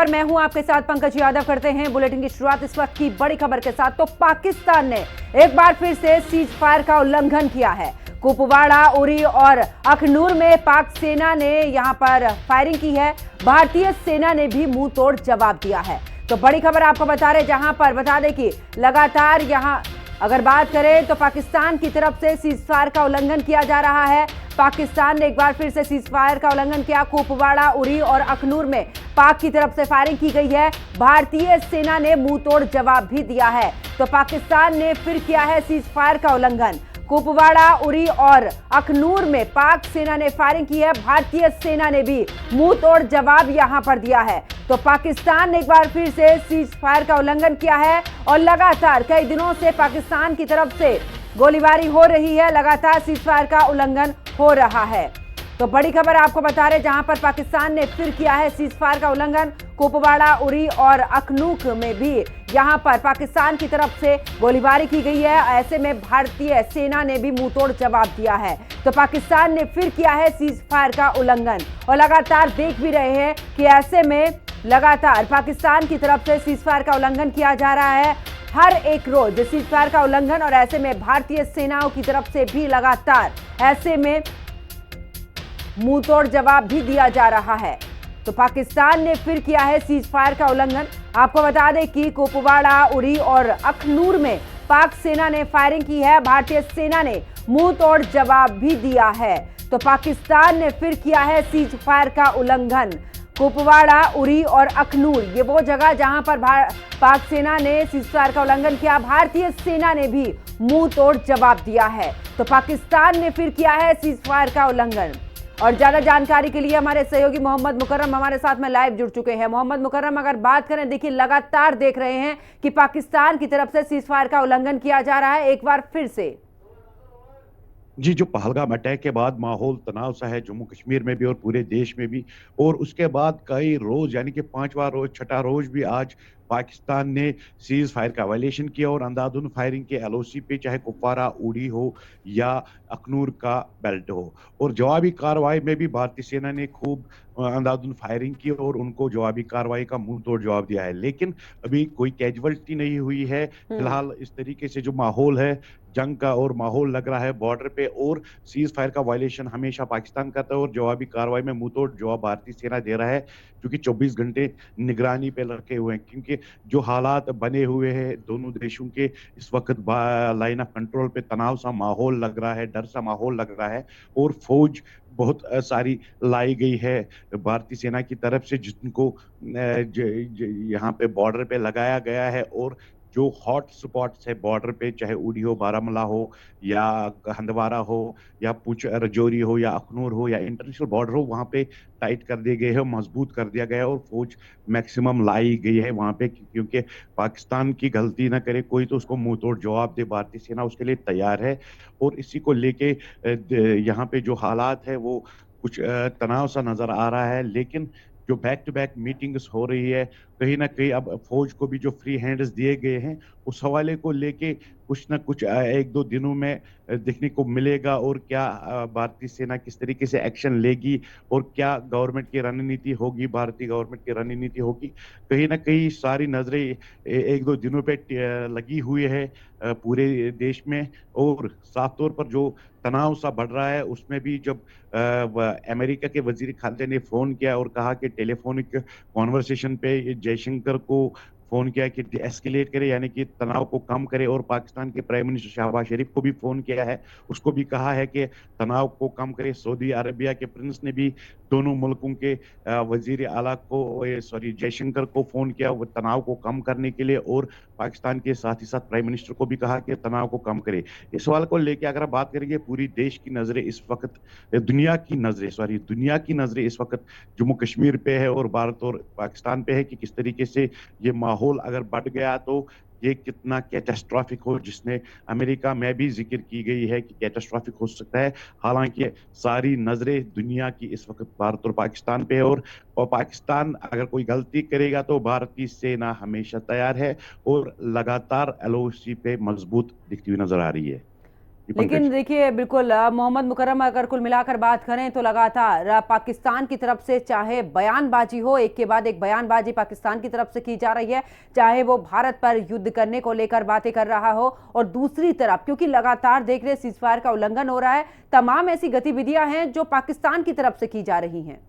खबर, मैं हूं आपके साथ पंकज यादव। करते हैं बुलेटिन की शुरुआत इस वक्त की बड़ी खबर के साथ। तो पाकिस्तान ने एक बार फिर से सीज फायर का उल्लंघन किया है। कुपवाड़ा, उरी और अखनूर में पाक सेना ने यहां पर फायरिंग की है। भारतीय सेना ने भी मुंह तोड़ जवाब दिया है। तो बड़ी खबर आपको बता रहे, जहां पर बता दें कि लगातार यहां अगर बात करें तो पाकिस्तान की तरफ से सीज फायर का उल्लंघन किया जा रहा है। पाकिस्तान ने एक बार फिर से सीज फायर का उल्लंघन किया। कुपवाड़ा, उरी और अखनूर में पाक की तरफ से फायरिंग की गई है। भारतीय सेना ने मुंह तोड़ जवाब भी दिया है। तो पाकिस्तान ने फिर किया है सीज फायर का उल्लंघन। कुपवाड़ा, उरी और अखनूर में पाक सेना ने फायरिंग की है। भारतीय सेना ने भी मुंह तोड़ जवाब यहां पर दिया है। तो पाकिस्तान ने एक बार फिर से सीज फायर का उल्लंघन किया है और लगातार कई दिनों से पाकिस्तान की तरफ से गोलीबारी हो रही है। लगातार सीज फायर का उल्लंघन हो रहा है। तो बड़ी खबर आपको बता रहे, जहां पर पाकिस्तान ने फिर किया है सीज फायर का उल्लंघन। कुपवाड़ा, उरी और अखनूर में भी यहां पर पाकिस्तान की तरफ से गोलीबारी की गई है। ऐसे में भारतीय सेना ने भी मुंहतोड़ जवाब दिया है। तो पाकिस्तान ने फिर किया है सीज फायर का उल्लंघन और लगातार देख भी रहे हैं कि ऐसे में लगातार पाकिस्तान की तरफ से सीज फायर का उल्लंघन किया जा रहा है। हर एक रोज सीज फायर का उल्लंघन, और ऐसे में भारतीय सेनाओं की तरफ से भी लगातार ऐसे में मुंहतोड़ जवाब भी दिया जा रहा है। तो पाकिस्तान ने फिर किया है सीज फायर का उल्लंघन। आपको बता दें कि कुपवाड़ा, उरी और अखनूर में पाक सेना ने फायरिंग की है। भारतीय सेना ने मुंहतोड़ जवाब भी दिया है। तो पाकिस्तान ने फिर किया है सीज फायर का उल्लंघन। कुपवाड़ा, उरी और अखनूर, ये वो जगह जहां पर पाक सेना ने सीज फायर का उल्लंघन किया। भारतीय सेना ने भी मुंह तोड़ जवाब दिया है। तो पाकिस्तान ने फिर किया है सीज फायर का उल्लंघन। और ज्यादा जानकारी के लिए हमारे सहयोगी मोहम्मद मुकर्रम हमारे साथ में लाइव जुड़ चुके हैं। मोहम्मद मुकर्रम, अगर बात करें, देखिए लगातार देख रहे हैं कि पाकिस्तान की तरफ से सीज फायर का उल्लंघन किया जा रहा है एक बार फिर से। जी, जो पहलगाम अटैक के बाद माहौल तनाव सा है जम्मू कश्मीर में भी और पूरे देश में भी। और उसके बाद कई रोज यानी कि पांचवा रोज, छठा रोज भी आज पाकिस्तान ने सीज फायर का वायलेशन किया और अंधाधुंध फायरिंग के एलओसी पे, चाहे कुपवारा, उड़ी हो या अखनूर का बेल्ट हो। और जवाबी कार्रवाई में भी भारतीय सेना ने खूब अंधाधुंध फायरिंग की और उनको जवाबी कार्रवाई का मुंह तोड़ जवाब दिया है। लेकिन अभी कोई कैजुअलिटी नहीं हुई है। फिलहाल इस तरीके से जो माहौल है जंग का और माहौल लग रहा है बॉर्डर पे, और सीज फायर का वायलेशन हमेशा पाकिस्तान करता है और जवाबी कार्रवाई में मुंहतोड़ जवाब भारतीय सेना दे रहा है, क्योंकि 24 घंटे निगरानी पे रखे हुए हैं। क्योंकि जो हालात बने हुए हैं दोनों देशों के इस वक्त लाइन ऑफ कंट्रोल पे तनाव सा माहौल लग रहा है, डर सा माहौल लग रहा है। और फौज बहुत सारी लाई गई है भारतीय सेना की तरफ से, जिनको यहाँ पे बॉर्डर पे लगाया गया है। और जो हॉट स्पॉट्स है बॉर्डर पे, चाहे उड़ी हो, बारामूला हो या हंदवारा हो या पुंछ राजौरी हो या अखनूर हो या इंटरनेशनल बॉर्डर हो, वहां पे टाइट कर दिए गए हैं, मजबूत कर दिया गया है और फौज मैक्सिमम लाई गई है वहां पे, क्योंकि पाकिस्तान की गलती ना करे कोई तो उसको मुंह तोड़ जवाब दे। भारतीय सेना उसके लिए तैयार है। और इसी को लेके यहाँ पे जो हालात है वो कुछ तनाव सा नजर आ रहा है। लेकिन जो बैक टू बैक मीटिंग्स हो रही है, कहीं ना कहीं अब फौज को भी जो फ्री हैंड्स दिए गए हैं, उस हवाले को लेके कुछ ना कुछ एक दो दिनों में देखने को मिलेगा। और क्या भारतीय सेना किस तरीके से एक्शन लेगी और क्या गवर्नमेंट की रणनीति होगी, भारतीय गवर्नमेंट की रणनीति होगी, कहीं ना कहीं सारी नजरें एक दो दिनों पे लगी हुई है पूरे देश में। और साफ तौर पर जो तनाव सा बढ़ रहा है उसमें भी, जब अमेरिका के वजीर खारजा ने फोन किया और कहा कि टेलीफोनिक कॉन्वर्सेशन पे जयशंकर को फोन किया कि एस्केलेट करे, यानी कि तनाव को कम करे। और पाकिस्तान के प्राइम मिनिस्टर शहबाज शरीफ को भी फोन किया है, उसको भी कहा है कि तनाव को कम करे। सऊदी अरबिया के प्रिंस ने भी दोनों मुल्कों के वजीर आला को, सॉरी, जयशंकर को फोन किया वो तनाव को कम करने के लिए। और पाकिस्तान के साथ ही साथ प्राइम मिनिस्टर को भी कहा कि तनाव को कम करे। इस सवाल को लेकर अगर बात करेंगे, पूरी देश की नजरें इस वक्त, दुनिया की नजरें इस वक्त जम्मू कश्मीर पे है और भारत और पाकिस्तान पे है कि किस तरीके से ये माहौल अगर बढ़ गया तो ये कितना कैटास्ट्रॉफिक हो, जिसने अमेरिका में भी जिक्र की गई है कि कैटास्ट्रॉफिक हो सकता है। हालांकि सारी नजरें दुनिया की इस वक्त भारत और पाकिस्तान पे है। और पाकिस्तान अगर कोई गलती करेगा तो भारतीय सेना हमेशा तैयार है और लगातार एलओसी पे मजबूत दिखती हुई नजर आ रही है। जी लेकिन पंकज। देखिए बिल्कुल मोहम्मद मुकर्रम अगर कुल मिलाकर बात करें तो लगातार पाकिस्तान की तरफ से चाहे बयानबाजी हो, एक के बाद एक बयानबाजी पाकिस्तान की तरफ से की जा रही है, चाहे वो भारत पर युद्ध करने को लेकर बातें कर रहा हो, और दूसरी तरफ क्योंकि लगातार देख रहे सीज फायर का उल्लंघन हो रहा है, तमाम ऐसी गतिविधियां हैं जो पाकिस्तान की तरफ से की जा रही हैं।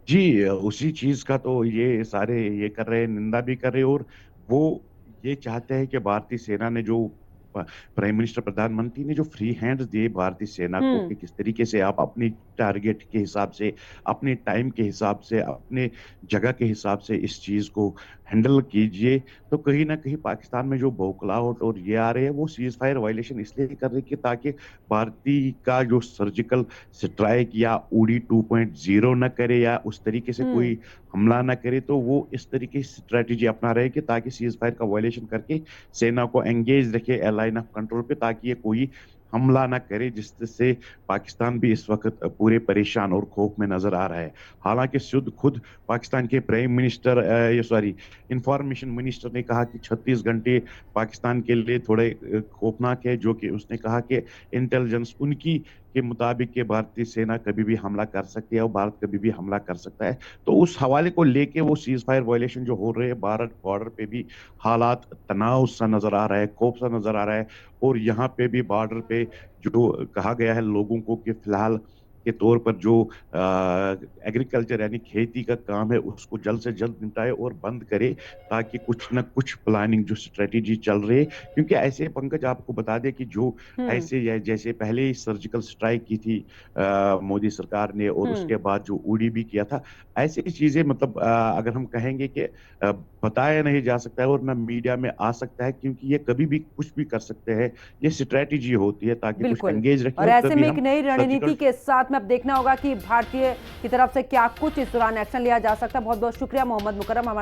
जी, उसी चीज का तो ये सारे ये कर रहे हैं, निंदा भी कर रहे हैं। और वो ये चाहते हैं कि भारतीय सेना ने जो प्राइम मिनिस्टर प्रधानमंत्री ने जो फ्री हैंड्स दिए भारतीय सेना को हम्म। कि किस तरीके से आप अपनी टारगेट के हिसाब से, अपने टाइम के हिसाब से, अपने जगह के हिसाब से इस चीज को हैंडल कीजिए। तो कहीं ना कहीं पाकिस्तान में जो बौखलाहट और ये आ रहे हैं वो सीज फायर वायलेशन इसलिए कर रही है कि ताकि भारतीय का जो सर्जिकल स्ट्राइक या उड़ी 2.0 न करे या उस तरीके से हम्म। कोई हमला न करे, तो वो इस तरीके की स्ट्रेटेजी अपना रहे कि ताकि सीज फायर का वायलेशन करके सेना को एंगेज रखे लाइन ऑफ कंट्रोल पे, ताकि ये कोई हमला ना करे, जिससे पाकिस्तान भी इस वक्त पूरे परेशान और खौफ में नजर आ रहा है। हालांकि खुद पाकिस्तान के प्राइम मिनिस्टर ये सॉरी इंफॉर्मेशन मिनिस्टर ने कहा कि 36 घंटे पाकिस्तान के लिए थोड़े खौफनाक है, जो कि उसने कहा कि इंटेलिजेंस उनकी के मुताबिक के भारतीय सेना कभी भी हमला कर सकती है और भारत कभी भी हमला कर सकता है। तो उस हवाले को लेके वो सीज फायर वायलेशन जो हो रहे हैं भारत बॉर्डर पे भी हालात तनाव सा नजर आ रहा है, खौफ सा नजर आ रहा है। और यहाँ पे भी बॉर्डर पे जो कहा गया है लोगों को कि फिलहाल के तौर पर जो एग्रीकल्चर यानी खेती का काम है उसको जल्द से जल्द निपटाए और बंद करे, ताकि कुछ न कुछ प्लानिंग जो स्ट्रेटेजी चल रही है। क्योंकि ऐसे पंकज आपको बता दें कि जो हम्म। ऐसे जैसे पहले ही सर्जिकल स्ट्राइक की थी मोदी सरकार ने, और हम्म। उसके बाद जो उड़ी भी किया था, ऐसी चीजें मतलब अगर हम कहेंगे कि बताया नहीं जा सकता है और ना मीडिया में आ सकता है, क्योंकि ये कभी भी कुछ भी कर सकते हैं। ये स्ट्रेटेजी होती है ताकि कुछ बिल्कुल। एंगेज रखे और और ऐसे तभी में एक हम नई सर्जिकल। रणनीति के साथ में अब देखना होगा कि भारतीय की तरफ से क्या कुछ इस दौरान एक्शन लिया जा सकता है। बहुत बहुत शुक्रिया मोहम्मद मुकर्रम हमारे